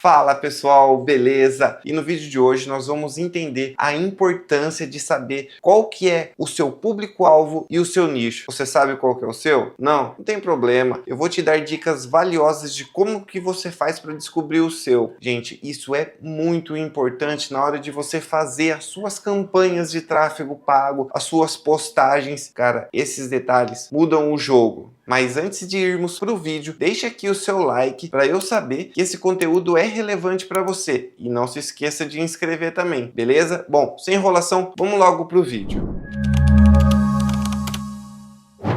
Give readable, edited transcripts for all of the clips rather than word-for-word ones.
Fala pessoal, beleza? E no vídeo de hoje nós vamos entender a importância de saber qual que é o seu público-alvo e o seu nicho. Você sabe qual que é o seu? Não tem problema. Eu vou te dar dicas valiosas de como que você faz para descobrir o seu. Gente, isso é muito importante na hora de você fazer as suas campanhas de tráfego pago, as suas postagens. Cara, esses detalhes mudam o jogo. Mas antes de irmos para o vídeo, deixa aqui o seu like para eu saber que esse conteúdo é relevante para você. E não se esqueça de inscrever também, beleza? Bom, sem enrolação, vamos logo para o vídeo.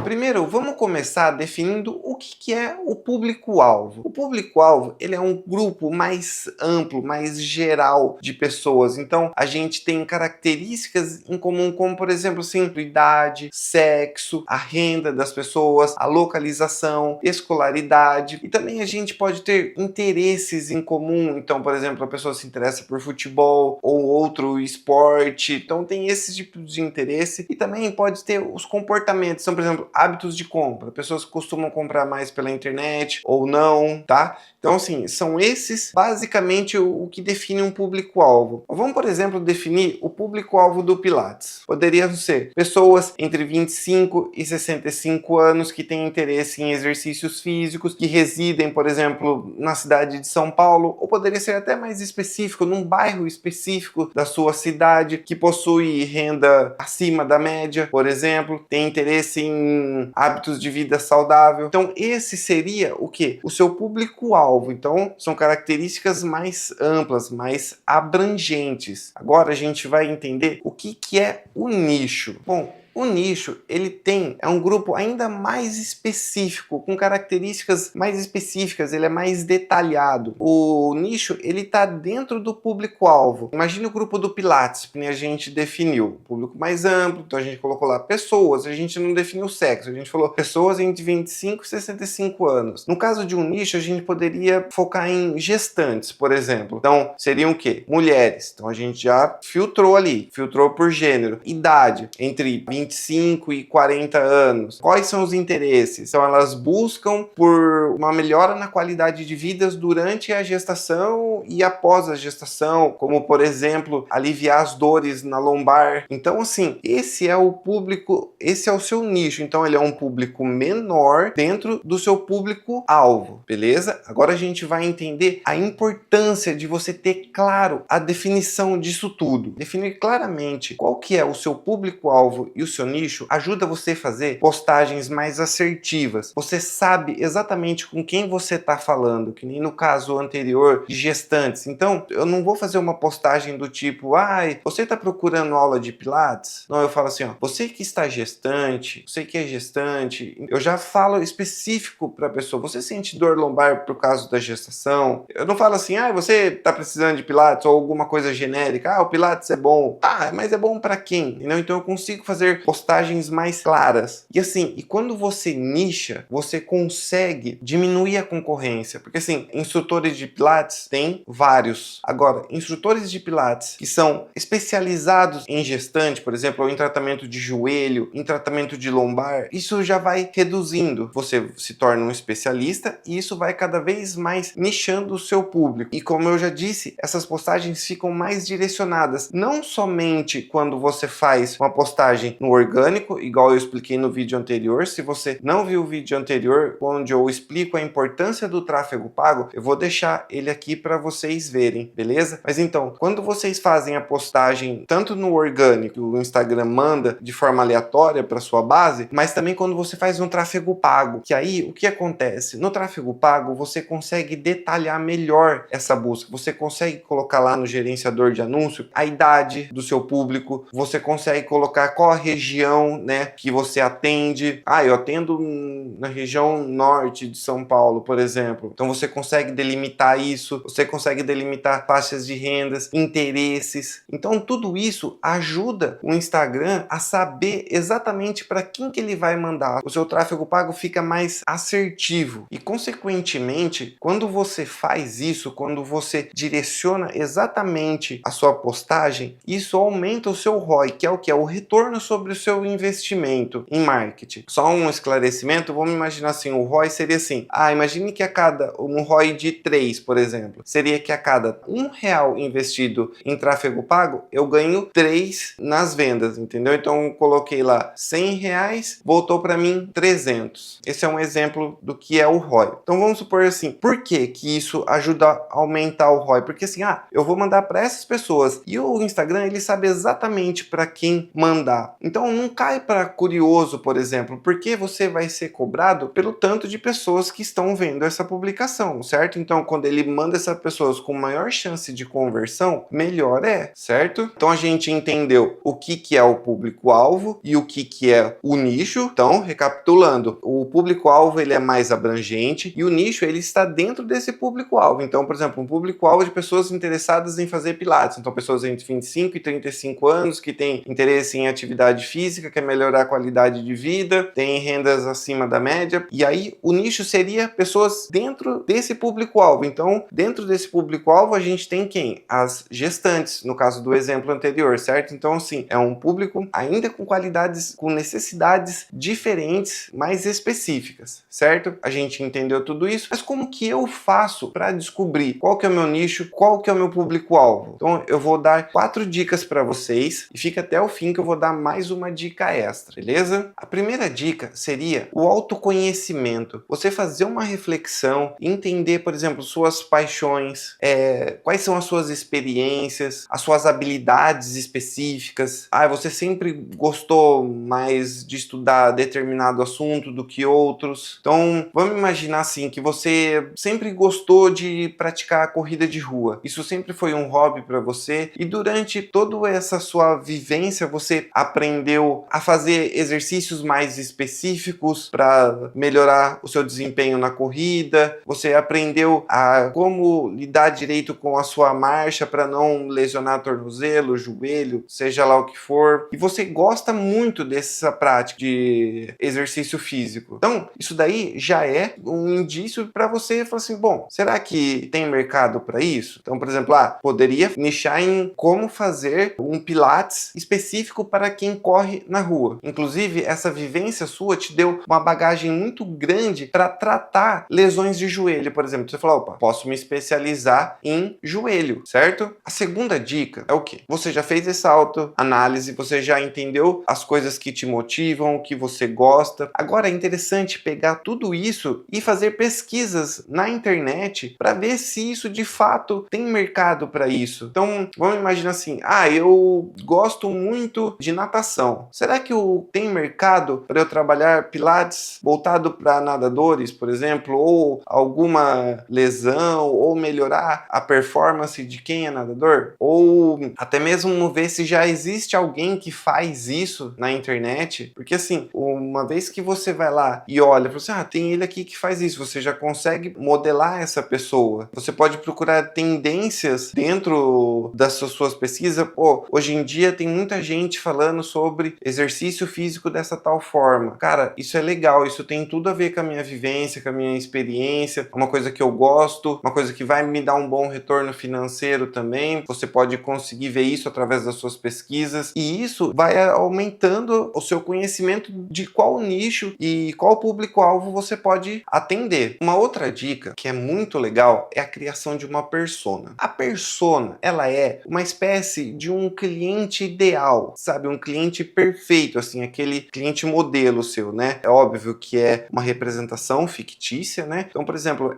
Primeiro, vamos começar definindo o que é o público-alvo. O público-alvo, ele é um grupo mais amplo, mais geral de pessoas. Então, a gente tem características em comum, como, por exemplo, assim, idade, sexo, a renda das pessoas, a localização, escolaridade. E também a gente pode ter interesses em comum. Então, por exemplo, a pessoa se interessa por futebol ou outro esporte. Então, tem esse tipo de interesse. E também pode ter os comportamentos. Então, por exemplo, hábitos de compra, pessoas que costumam comprar mais pela internet ou não, tá? Então, assim, são esses basicamente o que define um público-alvo. Vamos, por exemplo, definir o público-alvo do Pilates. Poderiam ser pessoas entre 25 e 65 anos que têm interesse em exercícios físicos, que residem, por exemplo, na cidade de São Paulo, ou poderia ser até mais específico, num bairro específico da sua cidade, que possui renda acima da média, por exemplo, tem interesse em hábitos de vida saudável. Então, esse seria o que? O seu público-alvo. Então, são características mais amplas, mais abrangentes. Agora a gente vai entender o que é o nicho. Bom, o nicho, ele é um grupo ainda mais específico, com características mais específicas, ele é mais detalhado. O nicho, ele está dentro do público-alvo. Imagine o grupo do Pilates, que a gente definiu. Público mais amplo, então a gente colocou lá pessoas, a gente não definiu sexo, a gente falou pessoas entre 25 e 65 anos. No caso de um nicho, a gente poderia focar em gestantes, por exemplo. Então, seriam o quê? Mulheres. Então a gente já filtrou ali, filtrou por gênero. Idade, entre 25 e 40 anos. Quais são os interesses? Então, elas buscam por uma melhora na qualidade de vida durante a gestação e após a gestação, como, por exemplo, aliviar as dores na lombar. Então, assim, esse é o público, esse é o seu nicho. Então, ele é um público menor dentro do seu público-alvo, beleza? Agora a gente vai entender a importância de você ter claro a definição disso tudo. Definir claramente qual que é o seu público-alvo e o seu nicho ajuda você a fazer postagens mais assertivas. Você sabe exatamente com quem você está falando, que nem no caso anterior de gestantes. Então, eu não vou fazer uma postagem do tipo, ai, você está procurando aula de Pilates? Não, eu falo assim, ó, você que está gestante, você que é gestante, eu já falo específico para a pessoa, você sente dor lombar por causa da gestação? Eu não falo assim, ah, você está precisando de Pilates ou alguma coisa genérica, ah, o Pilates é bom. Ah, mas é bom para quem? Então eu consigo fazer postagens mais claras. E assim, e quando você nicha, você consegue diminuir a concorrência. Porque assim, instrutores de Pilates tem vários. Agora, instrutores de Pilates que são especializados em gestante, por exemplo, ou em tratamento de joelho, em tratamento de lombar, isso já vai reduzindo. Você se torna um especialista e isso vai cada vez mais nichando o seu público. E como eu já disse, essas postagens ficam mais direcionadas, não somente quando você faz uma postagem no orgânico, igual eu expliquei no vídeo anterior. Se você não viu o vídeo anterior, onde eu explico a importância do tráfego pago, eu vou deixar ele aqui para vocês verem, beleza? Mas então, quando vocês fazem a postagem tanto no orgânico, o Instagram manda de forma aleatória para sua base, mas também quando você faz um tráfego pago, que aí o que acontece? No tráfego pago, você consegue detalhar melhor essa busca, você consegue colocar lá no gerenciador de anúncio a idade do seu público, você consegue colocar qual a região, né, que você atende. Ah, eu atendo na região norte de São Paulo, por exemplo. Então você consegue delimitar isso, você consegue delimitar faixas de rendas, interesses. Então tudo isso ajuda o Instagram a saber exatamente para quem que ele vai mandar. O seu tráfego pago fica mais assertivo e, consequentemente, quando você faz isso, quando você direciona exatamente a sua postagem, isso aumenta o seu ROI, que é o que? É o retorno sobre sobre o seu investimento em marketing. Só um esclarecimento, vamos imaginar assim, o ROI seria assim, imagine que a cada, um ROI de 3, por exemplo, seria que a cada R$ 1 investido em tráfego pago, eu ganho 3 nas vendas, entendeu? Então eu coloquei lá R$ 100, voltou para mim 300. Esse é um exemplo do que é o ROI. Então vamos supor assim, por que que isso ajuda a aumentar o ROI? Porque assim, eu vou mandar para essas pessoas e o Instagram ele sabe exatamente para quem mandar. Então não cai para curioso, por exemplo, porque você vai ser cobrado pelo tanto de pessoas que estão vendo essa publicação, certo? Então quando ele manda essas pessoas com maior chance de conversão, melhor é, certo? Então a gente entendeu o que é o público-alvo e o que é o nicho. Então, recapitulando, o público-alvo ele é mais abrangente e o nicho ele está dentro desse público-alvo. Então, por exemplo, um público-alvo de pessoas interessadas em fazer pilates. Então, pessoas entre 25 e 35 anos que têm interesse em atividade física, quer melhorar a qualidade de vida, têm rendas acima da média. E aí, o nicho seria pessoas dentro desse público-alvo. Então, dentro desse público-alvo, a gente tem quem? As gestantes, no caso do exemplo anterior, certo? Então, assim, é um público ainda com qualidades, com necessidades diferentes, mais específicas, certo? A gente entendeu tudo isso, mas como que eu faço para descobrir qual que é o meu nicho, qual que é o meu público-alvo? Então, eu vou dar 4 dicas para vocês e fica até o fim que eu vou dar mais uma dica extra, beleza? A primeira dica seria o autoconhecimento. Você fazer uma reflexão, entender, por exemplo, suas paixões, quais são as suas experiências, as suas habilidades específicas. Você sempre gostou mais de estudar determinado assunto do que outros. Então, vamos imaginar assim, que você sempre gostou de praticar corrida de rua. Isso sempre foi um hobby para você e durante toda essa sua vivência você aprendeu a fazer exercícios mais específicos para melhorar o seu desempenho na corrida. Você aprendeu a como lidar direito com a sua marcha para não lesionar tornozelo, joelho, seja lá o que for. E você gosta muito dessa prática de exercício físico. Então, isso daí já é um indício para você falar assim, bom, será que tem mercado para isso? Então, por exemplo, poderia nichar em como fazer um pilates específico para quem corre na rua. Inclusive, essa vivência sua te deu uma bagagem muito grande para tratar lesões de joelho, por exemplo. Você falou, opa, posso me especializar em joelho, certo? A segunda dica é o quê? Você já fez essa autoanálise, você já entendeu as coisas que te motivam, o que você gosta. Agora é interessante pegar tudo isso e fazer pesquisas na internet para ver se isso de fato tem mercado para isso. Então, vamos imaginar assim, eu gosto muito de natação. Será que tem mercado para eu trabalhar pilates voltado para nadadores, por exemplo, ou alguma lesão, ou melhorar a performance de quem é nadador? Ou até mesmo ver se já existe alguém que faz isso na internet, porque assim, uma vez que você vai lá e olha, você tem ele aqui que faz isso, você já consegue modelar essa pessoa. Você pode procurar tendências dentro das suas pesquisas. Hoje em dia tem muita gente falando sobre exercício físico dessa tal forma. Cara, isso é legal, isso tem tudo a ver com a minha vivência, com a minha experiência, uma coisa que eu gosto, uma coisa que vai me dar um bom retorno financeiro também. Você pode conseguir ver isso através das suas pesquisas e isso vai aumentando o seu conhecimento de qual nicho e qual público-alvo você pode atender. Uma outra dica que é muito legal é a criação de uma persona. A persona, ela é uma espécie de um cliente ideal, sabe? Um cliente perfeito, assim, aquele cliente modelo seu, né? É óbvio que é uma representação fictícia, né? Então, por exemplo,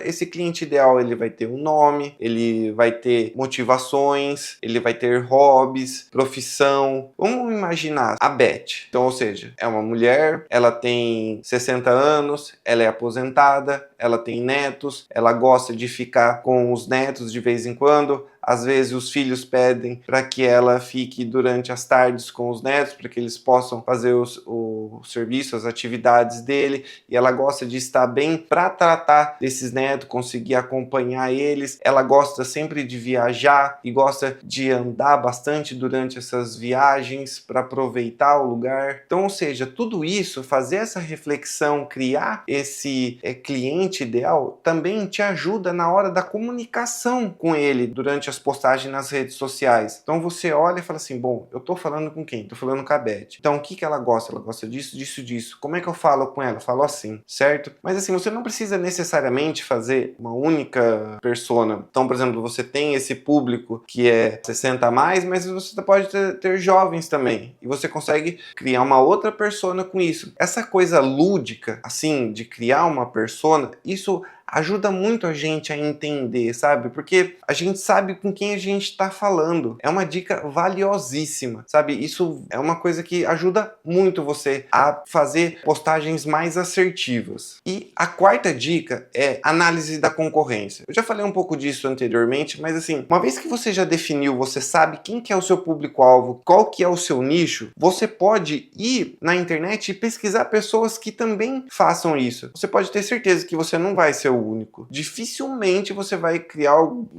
esse cliente ideal, ele vai ter um nome, ele vai ter motivações, ele vai ter hobbies, profissão. Vamos imaginar a Beth. Então, ou seja, é uma mulher, ela tem 60 anos, ela é aposentada, ela tem netos, ela gosta de ficar com os netos de vez em quando. Às vezes os filhos pedem para que ela fique durante as tardes com os netos, para que eles possam fazer o serviço, as atividades dele, e ela gosta de estar bem para tratar desses netos, conseguir acompanhar eles. Ela gosta sempre de viajar e gosta de andar bastante durante essas viagens para aproveitar o lugar. Então, ou seja, tudo isso, fazer essa reflexão, criar esse cliente cliente ideal também te ajuda na hora da comunicação com ele durante as postagens nas redes sociais. Então você olha e fala assim, bom, eu tô falando com quem? Tô falando com a Beth. Então o que que ela gosta? Ela gosta disso, disso, disso. Como é que eu falo com ela? Eu falo assim, certo? Mas assim, você não precisa necessariamente fazer uma única persona. Então, por exemplo, você tem esse público que é 60 a mais, mas você pode ter jovens também. E você consegue criar uma outra persona com isso. Essa coisa lúdica, assim, de criar uma persona, isso ajuda muito a gente a entender, sabe? Porque a gente sabe com quem a gente está falando. É uma dica valiosíssima, sabe? Isso é uma coisa que ajuda muito você a fazer postagens mais assertivas. E a quarta dica é análise da concorrência. Eu já falei um pouco disso anteriormente, mas assim, uma vez que você já definiu, você sabe quem que é o seu público-alvo, qual que é o seu nicho, você pode ir na internet e pesquisar pessoas que também façam isso. Você pode ter certeza que você não vai ser o único. Dificilmente você vai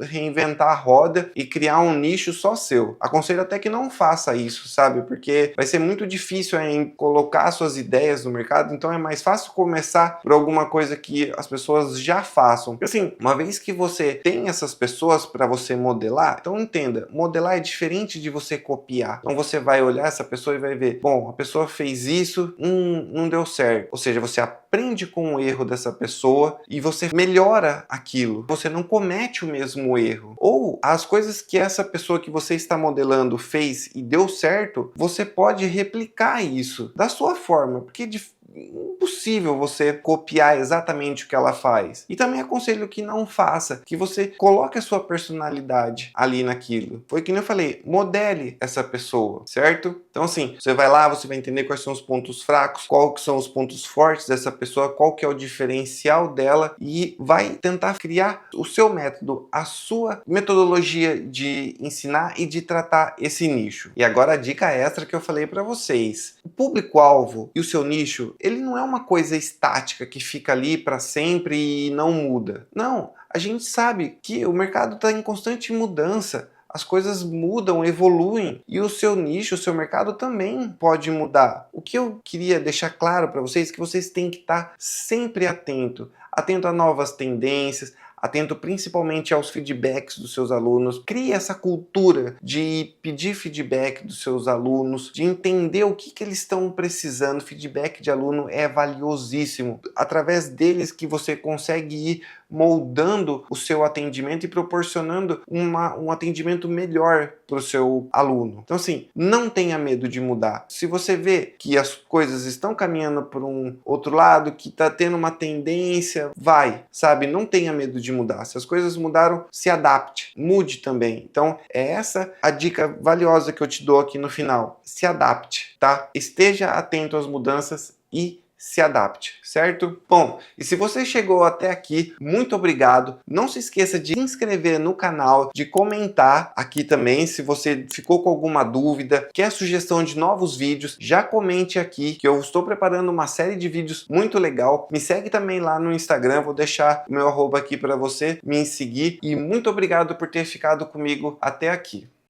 reinventar a roda e criar um nicho só seu. Aconselho até que não faça isso, sabe? Porque vai ser muito difícil em colocar suas ideias no mercado, então é mais fácil começar por alguma coisa que as pessoas já façam. Porque assim, uma vez que você tem essas pessoas para você modelar, então entenda, modelar é diferente de você copiar. Então você vai olhar essa pessoa e vai ver, bom, a pessoa fez isso, não deu certo. Ou seja, você aprende com o erro dessa pessoa e você melhora aquilo. Você não comete o mesmo erro. Ou as coisas que essa pessoa que você está modelando fez e deu certo, você pode replicar isso da sua forma, porque é impossível você copiar exatamente o que ela faz. E também aconselho que não faça, que você coloque a sua personalidade ali naquilo. Foi que nem eu falei, modele essa pessoa, certo? Então assim, você vai lá, você vai entender quais são os pontos fracos, quais são os pontos fortes dessa pessoa, qual que é o diferencial dela e vai tentar criar o seu método, a sua metodologia de ensinar e de tratar esse nicho. E agora a dica extra que eu falei para vocês. O público-alvo e o seu nicho, ele não é uma coisa estática que fica ali para sempre e não muda. Não, a gente sabe que o mercado está em constante mudança. As coisas mudam, evoluem e o seu nicho, o seu mercado também pode mudar. O que eu queria deixar claro para vocês é que vocês têm que estar sempre atento a novas tendências, atento principalmente aos feedbacks dos seus alunos. Crie essa cultura de pedir feedback dos seus alunos, de entender o que eles estão precisando. Feedback de aluno é valiosíssimo. Através deles que você consegue ir moldando o seu atendimento e proporcionando um atendimento melhor para o seu aluno. Então assim, não tenha medo de mudar. Se você vê que as coisas estão caminhando por um outro lado, que está tendo uma tendência, vai, sabe? Não tenha medo de mudar. Se as coisas mudaram, se adapte, mude também. Então é essa a dica valiosa que eu te dou aqui no final. Se adapte, tá? Esteja atento às mudanças e se adapte, certo? Bom, e se você chegou até aqui, muito obrigado. Não se esqueça de se inscrever no canal, de comentar aqui também se você ficou com alguma dúvida, quer sugestão de novos vídeos, já comente aqui que eu estou preparando uma série de vídeos muito legal. Me segue também lá no Instagram, vou deixar o meu arroba aqui para você me seguir e muito obrigado por ter ficado comigo até aqui.